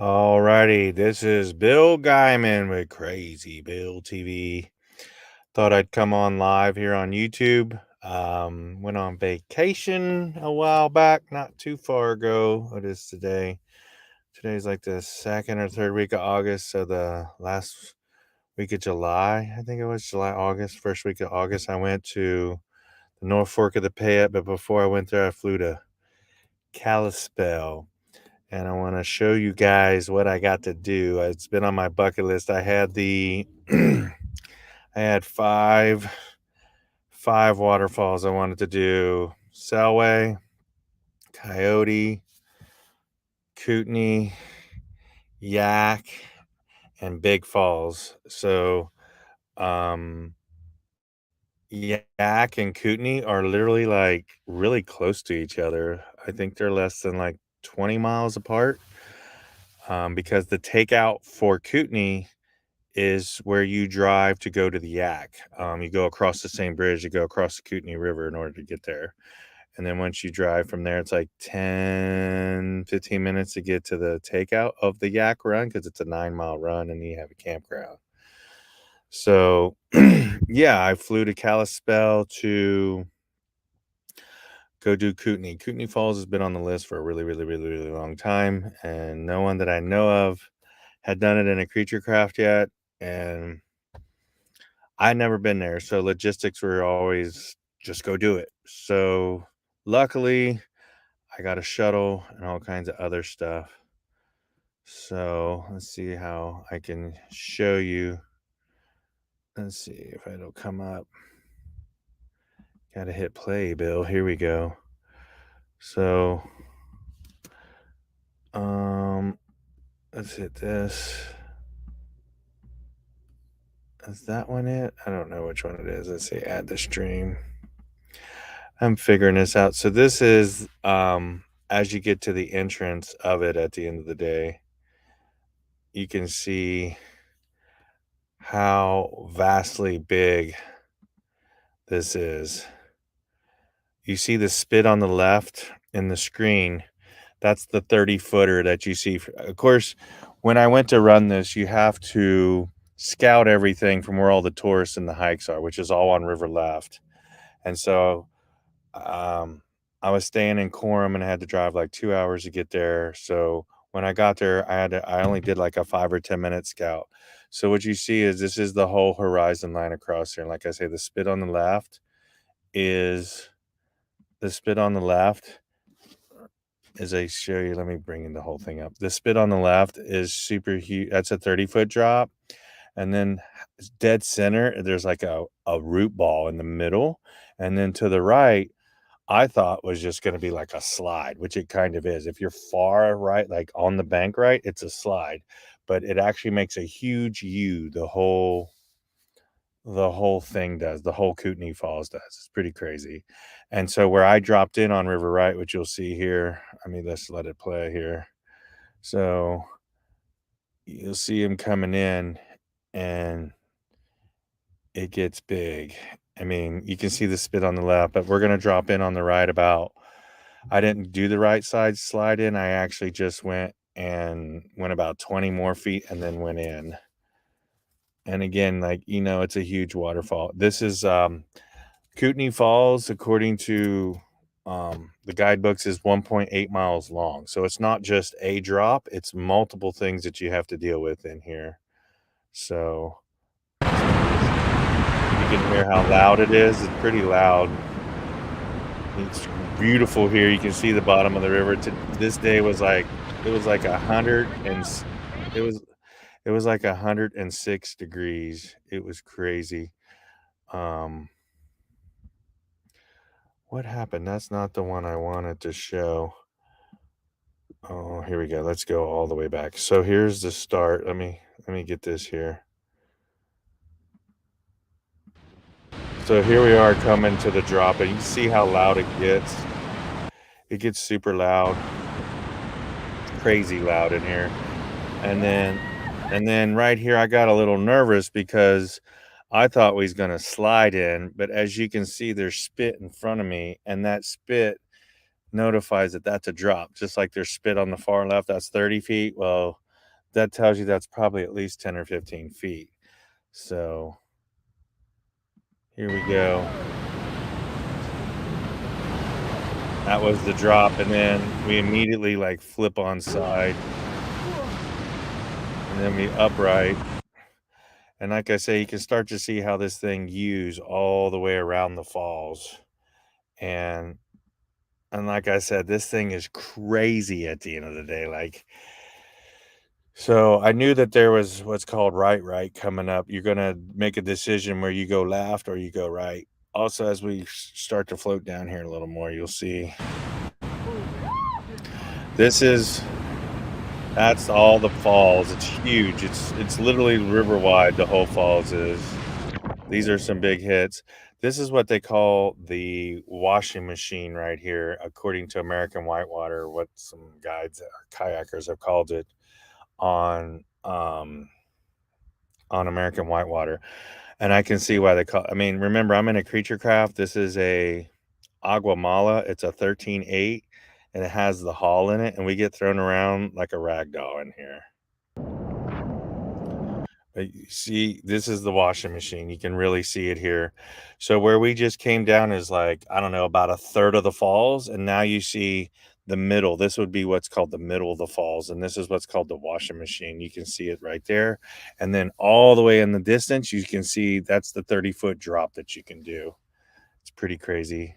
Alrighty, this is Bill Guyman with Crazy Bill TV. Thought I'd come on live here on YouTube. Went on vacation a while back, not too far ago. What is today? Today's like the second or third week of August, so the last week of July, I think it was July, August, first week of August. I went to the North Fork of the Payette, but before I went there, I flew to Kalispell and I want to show you guys what I got to do. It's been on my bucket list. I had the I had five waterfalls I wanted to do. Selway, Coyote, Kootnei, Yak, and Big Falls. So Yak and Kootnei are literally like really close to each other. I think they're less than like 20 miles apart. Because the takeout for Kootnei is where you drive to go to the Yak. You go across the same bridge, you go across the Kootnei River in order to get there. And then once you drive from there, it's like 10-15 minutes to get to the takeout of the Yak run because it's a 9-mile run and you have a campground. So, yeah, I flew to Kalispell to go do Kootnei. Kootnei Falls has been on the list for a really, really, really, really long time, and no one that I know of had done it in a creature craft yet. And I'd never been there, so logistics were always just go do it. So luckily, I got a shuttle and all kinds of other stuff. So let's see how I can show you. Let's see if it'll come up. Gotta hit play, Bill. Here we go. So, let's hit this. Is that one it? I don't know which one it is. Let's see, add the stream. I'm figuring this out. So this is as you get to the entrance of it at the end of the day, you can see how vastly big this is. You see the spit on the left in the screen. That's the 30-footer that you see. Of course, when I went to run this, you have to scout everything from where all the tourists and the hikes are, which is all on River Left. And so I was staying in Coram and I had to drive like 2 hours to get there. So when I got there, I only did like a 5 or 10 minute scout. So what you see is this is the whole horizon line across here. And like I say, the spit on the left is the spit on the left. As I show you, let me bring in the whole thing up. The spit on the left is super huge. That's a 30-foot drop. And then dead center, there's like a root ball in the middle. And then to the right, I thought was just going to be like a slide, which it kind of is. If you're far right, like on the bank right, it's a slide, but it actually makes a huge U. The whole thing does. The whole Kootnei Falls does. It's pretty crazy. And so where I dropped in on River Right, which you'll see here, I mean, let's let it play here. So you'll see him coming in and it gets big. I mean, you can see the spit on the left, but we're going to drop in on the right about. I didn't do the right side slide in. I actually just went about 20 more feet and then went in. And again, like, it's a huge waterfall. This is Kootnei Falls, according to the guidebooks, is 1.8 miles long. So it's not just a drop, it's multiple things that you have to deal with in here. So you can hear how loud it is. It's pretty loud. It's beautiful here. You can see the bottom of the river. This day was like it was like 100 and it was like 106 degrees. It was crazy. Um, what happened? That's not the one I wanted to show. Oh, here we go. Let's go all the way back. So here's the start. Let me get this here. So here we are coming to the drop, and you can see how loud it gets. It gets super loud, crazy loud in here. And then right here, I got a little nervous because I thought we was gonna slide in, but as you can see, there's spit in front of me, and that spit notifies that that's a drop, just like there's spit on the far left, that's 30 feet. Well, that tells you that's probably at least 10 or 15 feet. So, here we go. That was the drop, and then we immediately, like, flip on side, and then we upright, and like I say, you can start to see how this thing views all the way around the falls, and like I said, this thing is crazy at the end of the day, like, so I knew that there was what's called right coming up. You're gonna make a decision where you go left or you go right. Also, as we start to float down here a little more, you'll see this is that's all the falls. It's huge. It's literally river wide, the whole falls is. These are some big hits. This is what they call the washing machine right here, according to American Whitewater, what some guides or kayakers have called it on American Whitewater. And I can see why they call I mean, remember, I'm in a creature craft. This is a Aguamala. It's a 13.8, and it has the hull in it, and we get thrown around like a rag doll in here. You see, this is the washing machine. You can really see it here. So where we just came down is like, I don't know, about a third of the falls, and now you see the middle. This would be what's called the middle of the falls, and this is what's called the washing machine. You can see it right there. And then all the way in the distance, you can see that's the 30-foot drop that you can do. It's pretty crazy.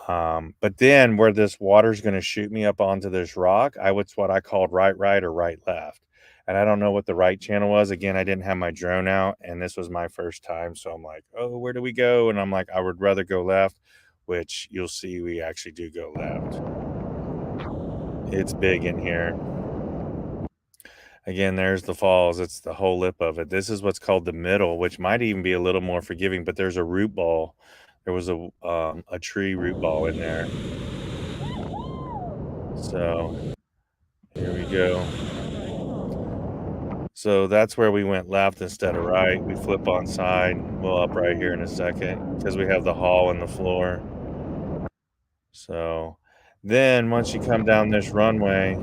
But then where this water's gonna shoot me up onto this rock, I what's what I called right or right-left. And I don't know what the right channel was. Again, I didn't have my drone out, and this was my first time, so I'm like, "Oh, where do we go?" And I'm like, "I would rather go left," which you'll see we actually do go left. It's big in here. Again, there's the falls. It's the whole lip of it. This is what's called the middle, which might even be a little more forgiving, but there's a root ball. There was a tree root ball in there. So here we go. So that's where we went left instead of right. We flip on side. We'll up right here in a second because we have the hall and the floor. So then once you come down this runway,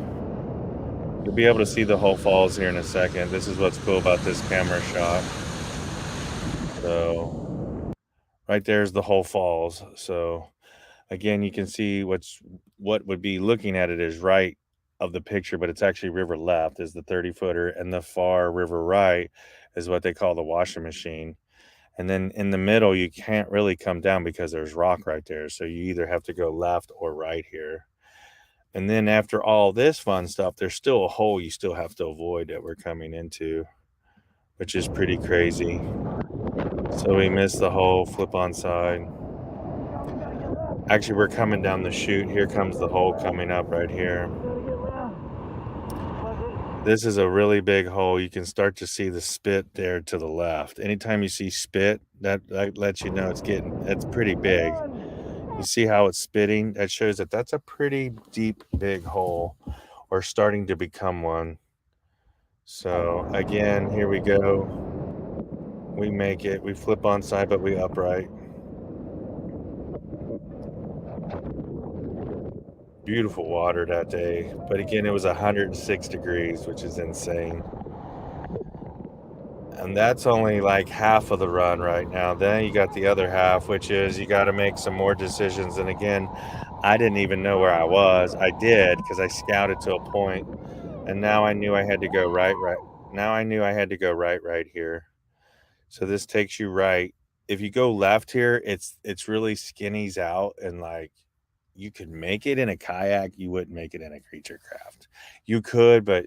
you'll be able to see the whole falls here in a second. This is what's cool about this camera shot. So right there's the whole falls. So again, you can see what would be looking at it is right of the picture, but it's actually river left is the 30-footer, and the far river right is what they call the washing machine. And then in the middle, you can't really come down because there's rock right there. So you either have to go left or right here. And then after all this fun stuff, there's still a hole you still have to avoid that we're coming into, which is pretty crazy. So we missed the hole, flip on side. Actually, we're coming down the chute. Here comes the hole coming up right here. This is a really big hole. You can start to see the spit there to the left. Anytime you see spit, that lets you know it's pretty big. You see how it's spitting? That shows that that's a pretty deep, big hole, or starting to become one. So again, here we go. We make it. We flip on side, but we upright. Beautiful water that day. But again, it was 106 degrees, which is insane. And that's only like half of the run right now. Then you got the other half, which is you got to make some more decisions. And again, I didn't even know where I was. I did because I scouted to a point, and now I knew I had to go right. Now I knew I had to go right here. So this takes you right. If you go left here, it's really skinnies out, and like you could make it in a kayak, you wouldn't make it in a creature craft. You could, but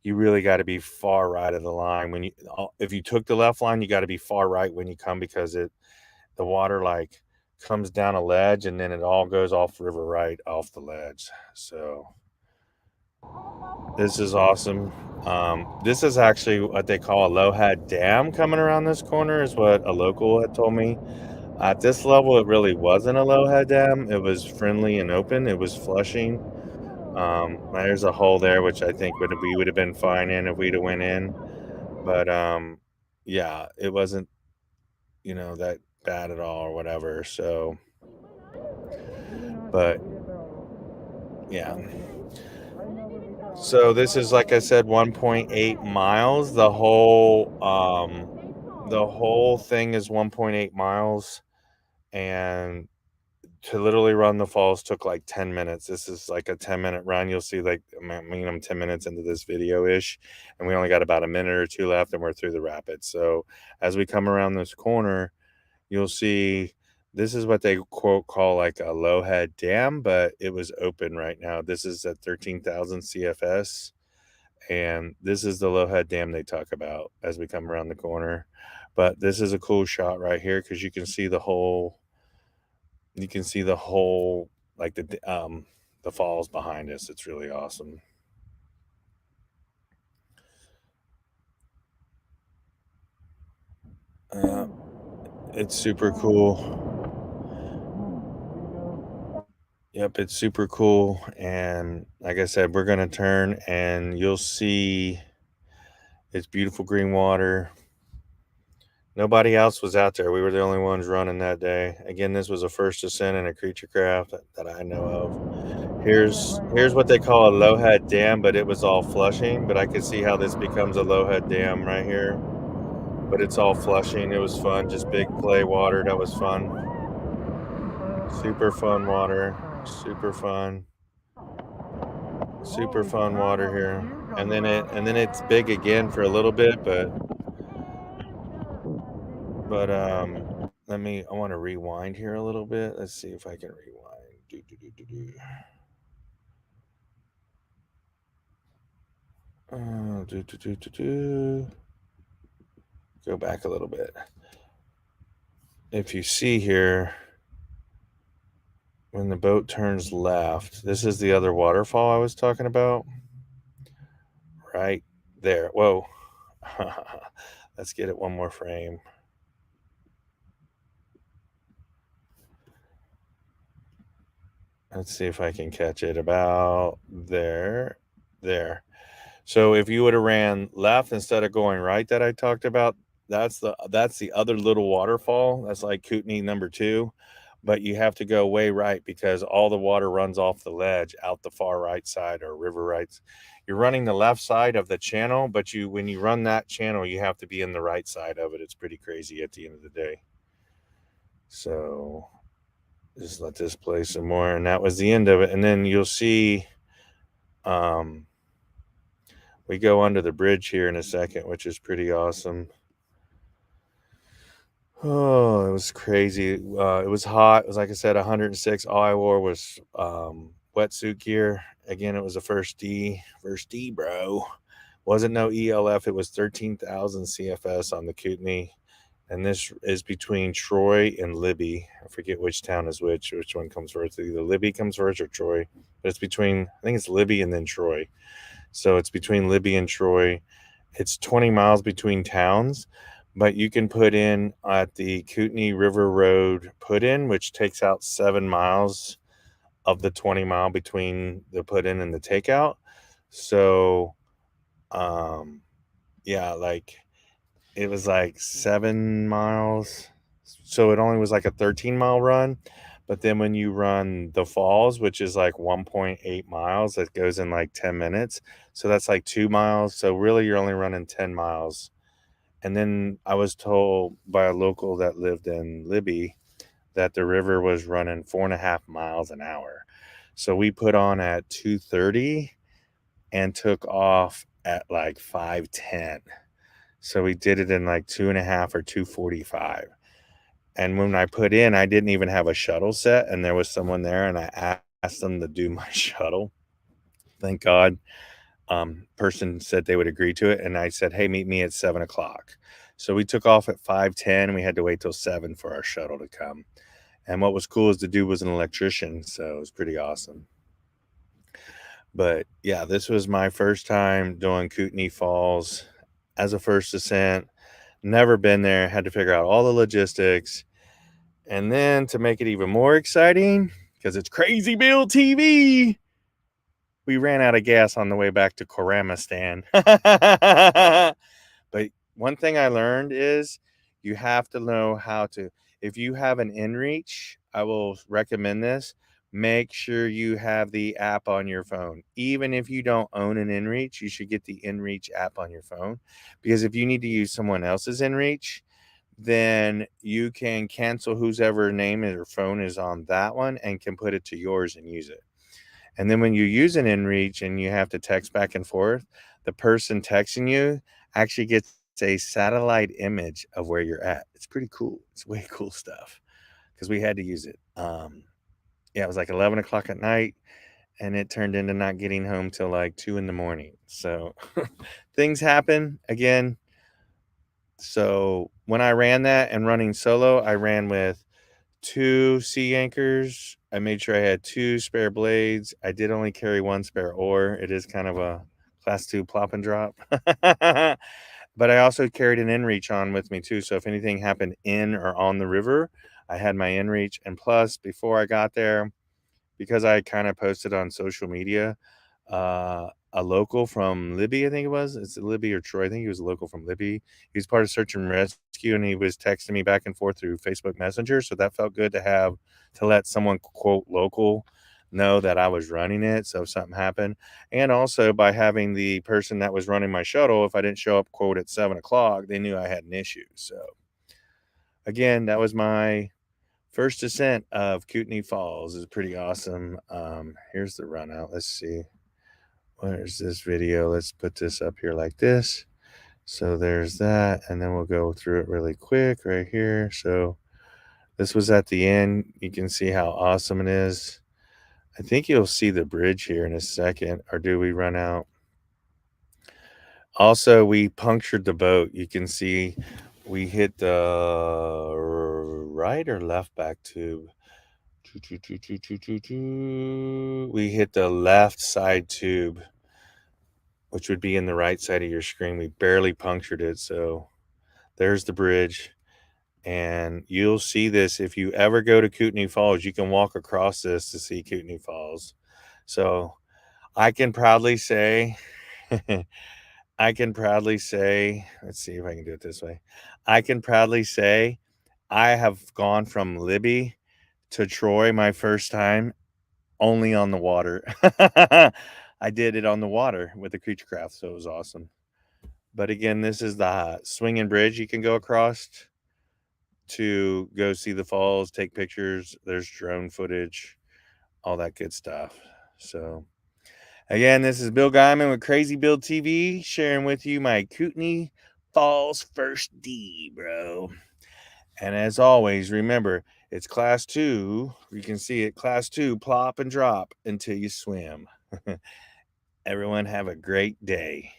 you really got to be far right of the line when if you took the left line, you got to be far right when you come because the water like comes down a ledge and then it all goes off river right off the ledge. So this is awesome. This is actually what they call a low-head dam coming around this corner is what a local had told me. At this level, it really wasn't a low-head dam. It was friendly and open. It was flushing. There's a hole there, which I think we would have been fine in if we'd have went in. But yeah, it wasn't, that bad at all or whatever. So, but yeah. So this is, like I said, 1.8 miles. The whole thing is 1.8 miles, and to literally run the falls took like 10 minutes. This is like a 10-minute run. You'll see, like, I'm 10 minutes into this video ish, and we only got about a minute or two left, and we're through the rapids. So as we come around this corner, you'll see this is what they quote call like a low head dam, but it was open right now. This is at 13,000 CFS, and this is the low head dam they talk about as we come around the corner. But this is a cool shot right here because you can see the whole, like, the falls behind us. It's really awesome. Uh, it's super cool. Yep, it's super cool. And like I said, we're gonna turn and you'll see it's beautiful green water. Nobody else was out there. We were the only ones running that day. Again, this was a first ascent in a creature craft that I know of. Here's what they call a low head dam, but it was all flushing. But I could see how this becomes a low head dam right here. But it's all flushing. It was fun, just big play water. That was fun. Super fun water. Super fun. Super fun water here. And then it's big again for a little bit, but I want to rewind here a little bit. Let's see if I can rewind. Do, do, do, do, do. Go back a little bit. If you see here, when the boat turns left, this is the other waterfall I was talking about. Right there. Whoa. Let's get it one more frame. Let's see if I can catch it about there. There. So if you would have ran left instead of going right that I talked about, that's the other little waterfall. That's like Kootnei number 2, but you have to go way right because all the water runs off the ledge out the far right side or river right. You're running the left side of the channel, but when you run that channel, you have to be in the right side of it. It's pretty crazy at the end of the day. So just let this play some more, and that was the end of it. And then you'll see um we go under the bridge here in a second, which is pretty awesome. Oh, it was crazy. It was hot. It was, like I said, 106. All I wore was wetsuit gear. Again, it was a first D, bro. Wasn't no ELF. It was 13,000 CFS on the Kootnei. And this is between Troy and Libby. I forget which town is which one comes first. Either Libby comes first or Troy. But it's between, I think it's Libby and then Troy. So it's between Libby and Troy. It's 20 miles between towns, but you can put in at the Kootnei River Road put in, which takes out 7 miles of the 20-mile between the put in and the takeout. So, yeah, like it was like 7 miles. So it only was like a 13-mile run. But then when you run the falls, which is like 1.8 miles, that goes in like 10 minutes. So that's like 2 miles. So really, you're only running 10 miles. And then I was told by a local that lived in Libby that the river was running 4.5 miles an hour. So we put on at 2:30 and took off at like 5:10. So we did it in like 2.5 or 2:45. And when I put in, I didn't even have a shuttle set, and there was someone there, and I asked them to do my shuttle. Thank God. Person said they would agree to it, and I said, "Hey, meet me at 7 o'clock." So we took off at 5:10, and we had to wait till 7 for our shuttle to come. And what was cool is the dude was an electrician, so it was pretty awesome. But yeah, this was my first time doing Kootnei Falls as a first ascent. Never been there, had to figure out all the logistics. And then to make it even more exciting, because it's Crazy Bill TV, we ran out of gas on the way back to Koramistan. But one thing I learned is you have to know how to, if you have an inReach, I will recommend this. make sure you have the app on your phone. Even if you don't own an inReach, you should get the inReach app on your phone, because if you need to use someone else's inReach, then you can cancel whosever name or phone is on that one and can put it to yours and use it. And then when you use an inReach and you have to text back and forth, the person texting you actually gets a satellite image of where you're at. It's pretty cool. It's way cool stuff, because we had to use it. Yeah, it was like 11 o'clock at night, and it turned into not getting home till like 2 in the morning. So things happen again. So when I ran that and running solo, I ran with 2 sea anchors. I made sure I had 2 spare blades. I did only carry 1 spare oar. It is kind of a class 2 plop and drop. But I also carried an inReach on with me too. So if anything happened in or on the river, I had my inReach. And plus, before I got there, because I kind of posted on social media, a local from Libby, I think it was. It's Libby or Troy. I think he was a local from Libby. He was part of search and rescue, and he was texting me back and forth through Facebook Messenger. So that felt good to have, to let someone quote local know that I was running it. So if something happened, and also by having the person that was running my shuttle, if I didn't show up quote at 7 o'clock, they knew I had an issue. So again, that was my first descent of Kootnei Falls. Is pretty awesome. Here's the run out. Let's see. Where's this video? Let's put this up here like this. So there's that, and then we'll go through it really quick right here. So this was at the end. You can see how awesome it is. I think you'll see the bridge here in a second, or do we run out? Also, we punctured the boat. You can see we hit the right or left back tube. We hit the left side tube, which would be in the right side of your screen. We barely punctured it. So there's the bridge. And you'll see this if you ever go to Kootnei Falls. You can walk across this to see Kootnei Falls. So I can proudly say, I can proudly say, let's see if I can do it this way. I can proudly say I have gone from Libby to Troy my first time only on the water. I did it on the water with the creature craft, so it was awesome. But again, this is the swinging bridge you can go across to go see the falls, take pictures. There's drone footage, all that good stuff. So again, this is Bill Guyman with Crazy Build TV, sharing with you my Kootnei Falls first D, bro. And as always, remember, it's class 2. You can see it, class 2, plop and drop until you swim. Everyone have a great day.